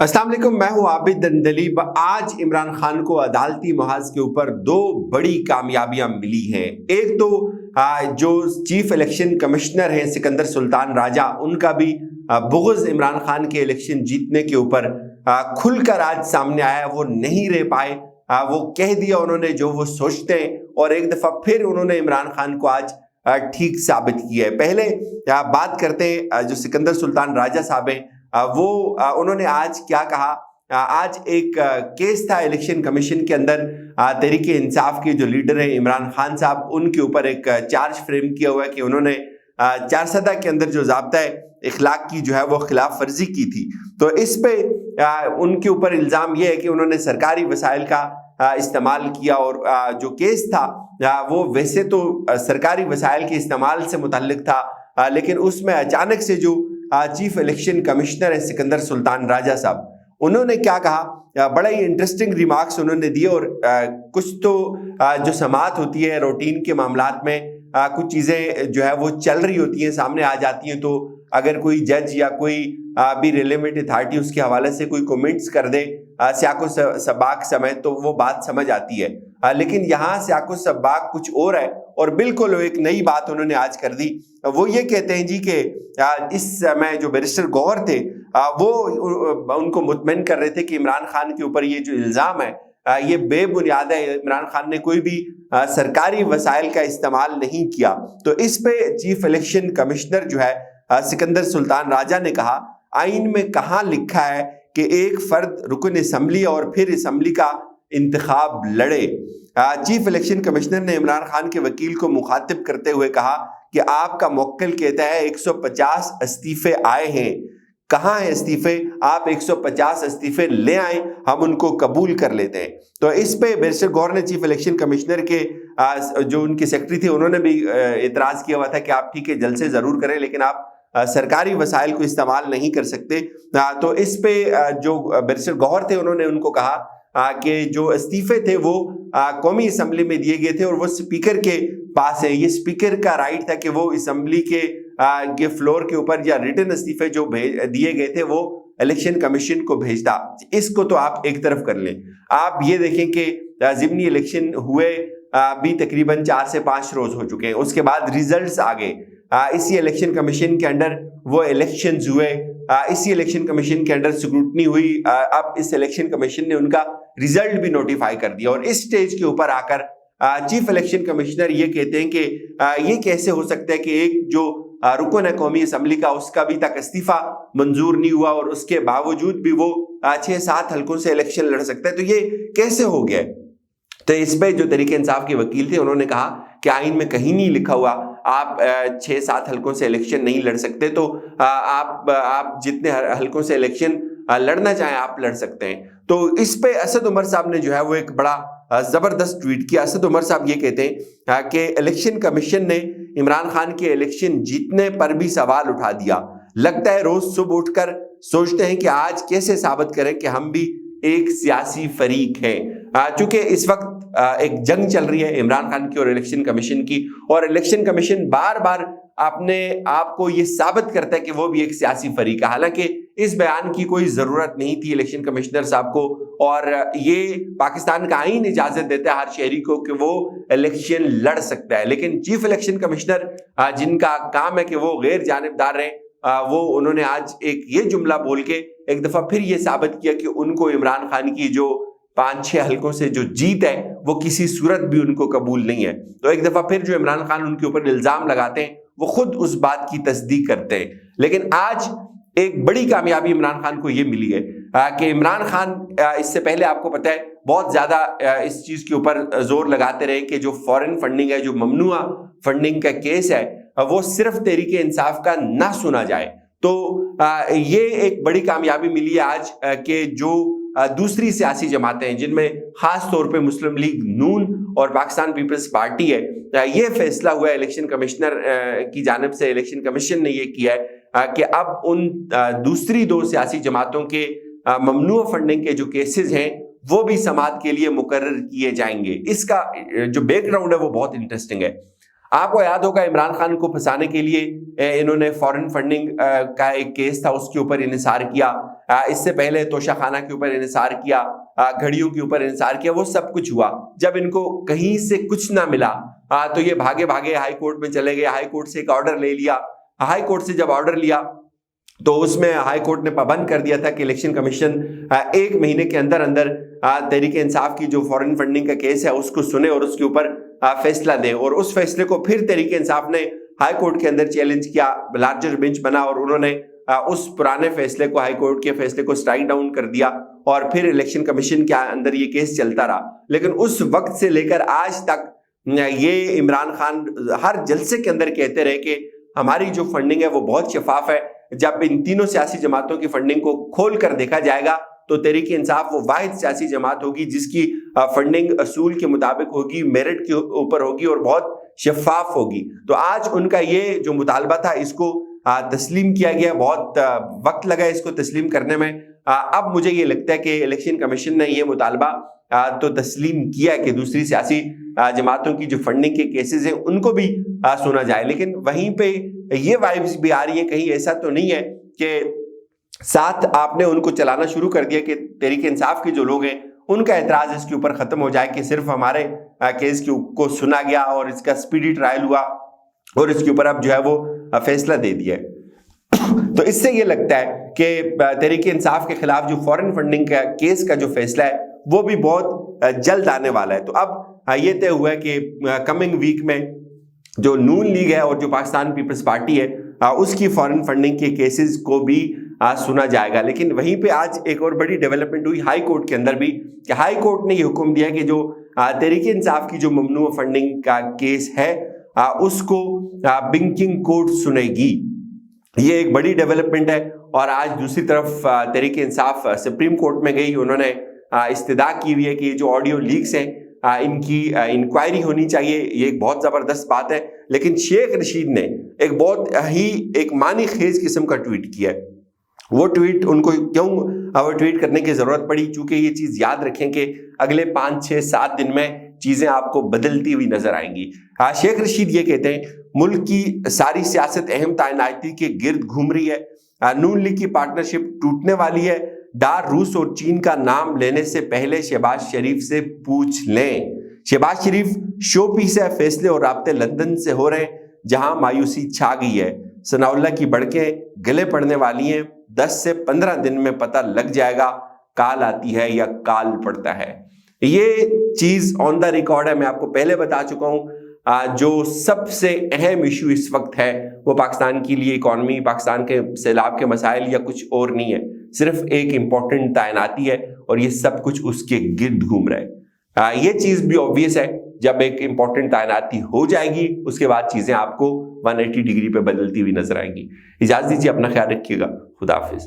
अस्सलाम वालेकुम, मैं हूं आबिद दंदलीब। आज इमरान खान को अदालती महाज के ऊपर दो बड़ी कामयाबियां मिली हैं। एक तो जो चीफ इलेक्शन कमिश्नर हैं सिकंदर सुल्तान राजा, उनका भी बुग़्ज़ इमरान खान के इलेक्शन जीतने के ऊपर खुलकर आज सामने आया। वो नहीं रह पाए, वो कह दिया उन्होंने जो वो सोचते हैं, और एक दफ़ा फिर उन्होंने इमरान खान को आज ठीक साबित किया है। पहले बात करते हैं जो सिकंदर सुल्तान राजा साहब हैं, उन्होंने आज क्या कहा। आज एक केस था इलेक्शन कमीशन के अंदर, तहरीके इंसाफ के जो लीडर हैं इमरान खान साहब, उनके ऊपर एक चार्ज फ्रेम किया हुआ है कि उन्होंने 4 के अंदर जो ज़ाब्ता इखलाक की जो है वो खिलाफ वर्जी की थी। तो इस पे उनके ऊपर इल्ज़ाम ये है कि उन्होंने सरकारी वसाइल का इस्तेमाल किया, और जो केस था वो वैसे तो सरकारी वसाइल के इस्तेमाल से मुतल्लिक था, लेकिन उसमें अचानक से जो चीफ इलेक्शन कमिश्नर है सिकंदर सुल्तान राजा साहब, उन्होंने क्या कहा, बड़ा ही इंटरेस्टिंग रिमार्क्स उन्होंने दिए। और कुछ तो जो समाअत होती है रूटीन के मामलात में, कुछ चीज़ें जो है वो चल रही होती हैं, सामने आ जाती हैं, तो अगर कोई जज या कोई भी रिलेवेंट अथॉरिटी उसके हवाले से कोई कमेंट्स कर दे सियाको सबाक समेत, तो वो बात समझ आती है। लेकिन यहाँ सियाको सबाक कुछ और है, और बिल्कुल एक नई बात उन्होंने आज कर दी। वो ये कहते हैं जी कि इस समय जो बैरिस्टर गौहर थे वो उनको मुतमईन कर रहे थे कि इमरान खान के ऊपर ये जो इल्ज़ाम है ये बेबुनियाद है, इमरान खान ने कोई भी सरकारी वसाइल का इस्तेमाल नहीं किया। तो इस पे चीफ इलेक्शन कमिश्नर जो है सिकंदर सुल्तान राजा ने कहा, आइन में कहाँ लिखा है कि एक फर्द रुकन असम्बली और फिर असम्बली का इंतखाब लड़े। चीफ इलेक्शन कमिश्नर ने इमरान खान के वकील को मुखातिब करते हुए कहा कि आपका मुवक्किल कहता है 150 इस्तीफे आए हैं, कहाँ है इस्तीफे? आप 150 इस्तीफे ले आए, हम उनको कबूल कर लेते हैं। तो इस पे बैरिस्टर गौहर ने चीफ इलेक्शन कमिश्नर के जो उनके सेक्रेटरी थे उन्होंने भी एतराज़ किया हुआ था कि आप ठीक है जलसे ज़रूर करें, लेकिन आप सरकारी वसाइल को इस्तेमाल नहीं कर सकते। तो इस पे जो बैरिस्टर गौहर थे उन्होंने उनको कहा कि जो इस्तीफे थे वो कौमी असम्बली में दिए गए थे और वो स्पीकर के पास है। ये स्पीकर का राइट था कि वो असम्बली के फ्लोर के ऊपर या रिटन इस्तीफे जो दिए गए थे वो इलेक्शन कमीशन को भेजता। इसको तो आप एक तरफ कर लें। आप ये देखें कि ज़िमनी इलेक्शन हुए भी तकरीबन 4 से 5 रोज हो चुके हैं, उसके बाद रिजल्ट्स आ गए। इसी इलेक्शन कमीशन के अंडर वो इलेक्शंस हुए, इसी इलेक्शन कमीशन के अंडर स्क्रूटनी हुई। अब इस इलेक्शन कमीशन ने उनका रिजल्ट भी नोटिफाई कर दिया, और इस स्टेज के ऊपर आकर चीफ इलेक्शन कमिश्नर ये कहते हैं कि ये कैसे हो सकता है कि एक जो रुकन है कौमी असम्बली का, उसका अभी तक इस्तीफा मंजूर नहीं हुआ और उसके बावजूद भी वो 6-7 हल्कों से इलेक्शन लड़ सकता है, तो ये कैसे हो गया? तो इस पे जो तहरीके इंसाफ के वकील थे उन्होंने कहा कि आइन में कहीं नहीं लिखा हुआ आप 6-7 हल्कों से इलेक्शन नहीं लड़ सकते, तो आप जितने हल्कों से इलेक्शन लड़ना चाहें आप लड़ सकते हैं। तो इस पे असद उमर साहब ने जो है वो एक बड़ा जबरदस्त ट्वीट किया। असद उमर साहब ये कहते हैं कि इलेक्शन कमीशन ने इमरान खान के इलेक्शन जीतने पर भी सवाल उठा दिया। लगता है रोज सुबह उठकर सोचते हैं कि आज कैसे साबित करें कि हम भी एक सियासी फरीक हैं। चूंकि इस वक्त एक जंग चल रही है इमरान खान की और इलेक्शन कमीशन की, और इलेक्शन कमीशन बार बार अपने आप को ये साबित करता है कि वो भी एक सियासी फरीक है। हालांकि इस बयान की कोई ज़रूरत नहीं थी इलेक्शन कमिश्नर साहब को, और ये पाकिस्तान का आईन इजाज़त देता है हर शहरी को कि वो इलेक्शन लड़ सकता है। लेकिन चीफ इलेक्शन कमिश्नर जिनका काम है कि वो गैर जानिबदार रहें, वो उन्होंने आज एक ये जुमला बोल के एक दफ़ा फिर ये साबित किया कि उनको इमरान खान की जो 5-6 हल्कों से जो जीत है वो किसी सूरत भी उनको कबूल नहीं है। तो एक दफ़ा फिर जो इमरान खान उनके ऊपर इल्ज़ाम लगाते हैं वो खुद उस बात की तस्दीक करते हैं। लेकिन आज एक बड़ी कामयाबी इमरान खान को ये मिली है कि इमरान खान इससे पहले आपको पता है बहुत ज़्यादा इस चीज़ के ऊपर जोर लगाते रहे कि जो फॉरेन फंडिंग है, जो ममनुआ फंडिंग का केस है, वो सिर्फ तहरीके इंसाफ का ना सुना जाए। तो ये एक बड़ी कामयाबी मिली है आज कि जो दूसरी सियासी जमातें हैं जिनमें खास तौर पे मुस्लिम लीग नून और पाकिस्तान पीपल्स पार्टी है, ये फैसला हुआ है इलेक्शन कमिश्नर की जानिब से, इलेक्शन कमीशन ने ये किया है कि अब उन दूसरी 2 सियासी जमातों के ममनुआ फंडिंग के जो केसेस हैं वो भी समाअत के लिए मुकर्रर किए जाएंगे। इसका जो बैकग्राउंड है वो बहुत इंटरेस्टिंग है। आपको याद होगा इमरान खान को फंसाने के लिए इन्होंने फॉरेन फंडिंग का एक केस था, उसके ऊपर इन्हिसार किया। इससे पहले तोशाखाना के ऊपर इन्हिसार किया, घड़ियों के ऊपर इन्हिसार किया। वो सब कुछ हुआ। जब इनको कहीं से कुछ ना मिला तो ये भागे भागे हाई कोर्ट में चले गए। हाई कोर्ट से एक ऑर्डर ले लिया। हाई कोर्ट से जब ऑर्डर लिया तो उसमें हाई कोर्ट ने पाबंद कर दिया था कि इलेक्शन कमीशन 1 महीने के अंदर अंदर तहरीक इंसाफ की जो फॉरेन फंडिंग का केस है उसको सुने और उसके ऊपर फैसला दे। और उस फैसले को फिर तहरीक इंसाफ ने हाई कोर्ट के अंदर चैलेंज किया। लार्जर बेंच बना और उन्होंने उस पुराने फैसले को, हाई कोर्ट के फैसले को स्ट्राइक डाउन कर दिया और फिर इलेक्शन कमीशन के अंदर ये केस चलता रहा। लेकिन उस वक्त से लेकर आज तक ये इमरान खान हर जलसे के अंदर कहते रहे कि हमारी जो फंडिंग है वो बहुत शफाफ है। जब इन तीनों सियासी जमातों की फंडिंग को खोल कर देखा जाएगा तो तहरीक इंसाफ वो वाहिद सियासी जमात होगी जिसकी फंडिंग असूल के मुताबिक होगी, मेरिट के ऊपर होगी और बहुत शफाफ होगी। तो आज उनका ये जो मुतालबा था इसको तस्लीम किया गया। बहुत वक्त लगा इसको तस्लीम करने में। अब मुझे ये लगता है कि इलेक्शन कमीशन ने ये मुतालबा तो तस्लीम किया कि दूसरी सियासी जमातों की जो फंडिंग के केसेस हैं उनको भी सुना जाए। लेकिन वहीं पे ये वाइब्स भी आ रही है, कहीं ऐसा तो नहीं है कि साथ आपने उनको चलाना शुरू कर दिया कि तहरीक इंसाफ के जो लोग हैं उनका एतराज इसके ऊपर खत्म हो जाए कि सिर्फ हमारे केस को सुना गया और इसका स्पीडी ट्रायल हुआ और इसके ऊपर अब जो है वो फैसला दे दिया है। तो इससे ये लगता है कि तहरीक इंसाफ के खिलाफ जो फॉरेन फंडिंग का केस का जो फैसला है वो भी बहुत जल्द आने वाला है। तो अब ये तय हुआ है कि कमिंग वीक में जो नून लीग है और जो पाकिस्तान पीपल्स पार्टी है उसकी फॉरेन फंडिंग के केसेस को भी सुना जाएगा। लेकिन वहीं पे आज एक और बड़ी डेवलपमेंट हुई हाई कोर्ट के अंदर भी कि हाई कोर्ट ने ये हुक्म दिया कि जो तहरीक इंसाफ की जो ममनू फंडिंग का केस है उसको बिंकिंग कोर्ट सुनेगी। ये एक बड़ी डेवलपमेंट है। और आज दूसरी तरफ तहरीक इंसाफ सुप्रीम कोर्ट में गई। उन्होंने इस्तदा की हुई है कि जो ऑडियो लीक्स हैं इनकी इंक्वायरी होनी चाहिए। ये एक बहुत ज़बरदस्त बात है। लेकिन शेख रशीद ने एक बहुत ही एक मानी खेज किस्म का ट्वीट किया है। वो ट्वीट उनको क्यों वो ट्वीट करने की ज़रूरत पड़ी? चूँकि ये चीज़ याद रखें कि अगले 5, 6, 7 दिन में चीज़ें आपको बदलती हुई नजर आएंगी। शेख रशीद ये कहते हैं मुल्क की सारी सियासत अहम तैनाती के गिर्द घूम रही है। नून लीग की पार्टनरशिप टूटने वाली है। डार रूस और चीन का नाम लेने से पहले शहबाज शरीफ से पूछ लें। शहबाज शरीफ शो पीस है। फैसले और राब्ते लंदन से हो रहे हैं जहां मायूसी छा गई है। सनाउल्लाह की बड़कें गले पड़ने वाली हैं। 10 से 15 दिन में पता लग जाएगा काल आती है या काल पड़ता है। ये चीज ऑन द रिकॉर्ड है। मैं आपको पहले बता चुका हूं जो सबसे अहम इशू इस वक्त है वो पाकिस्तान के लिए इकॉनमी, पाकिस्तान के सैलाब के मसाइल या कुछ और नहीं है। सिर्फ एक इम्पॉर्टेंट तैनाती है और ये सब कुछ उसके गिर्द घूम रहा है। ये चीज भी ऑब्वियस है। जब एक इम्पॉर्टेंट तैनाती हो जाएगी उसके बाद चीजें आपको 180 डिग्री पे बदलती हुई नजर आएंगी। इजाजत दीजिए, अपना ख्याल रखिएगा। खुदा हाफिज।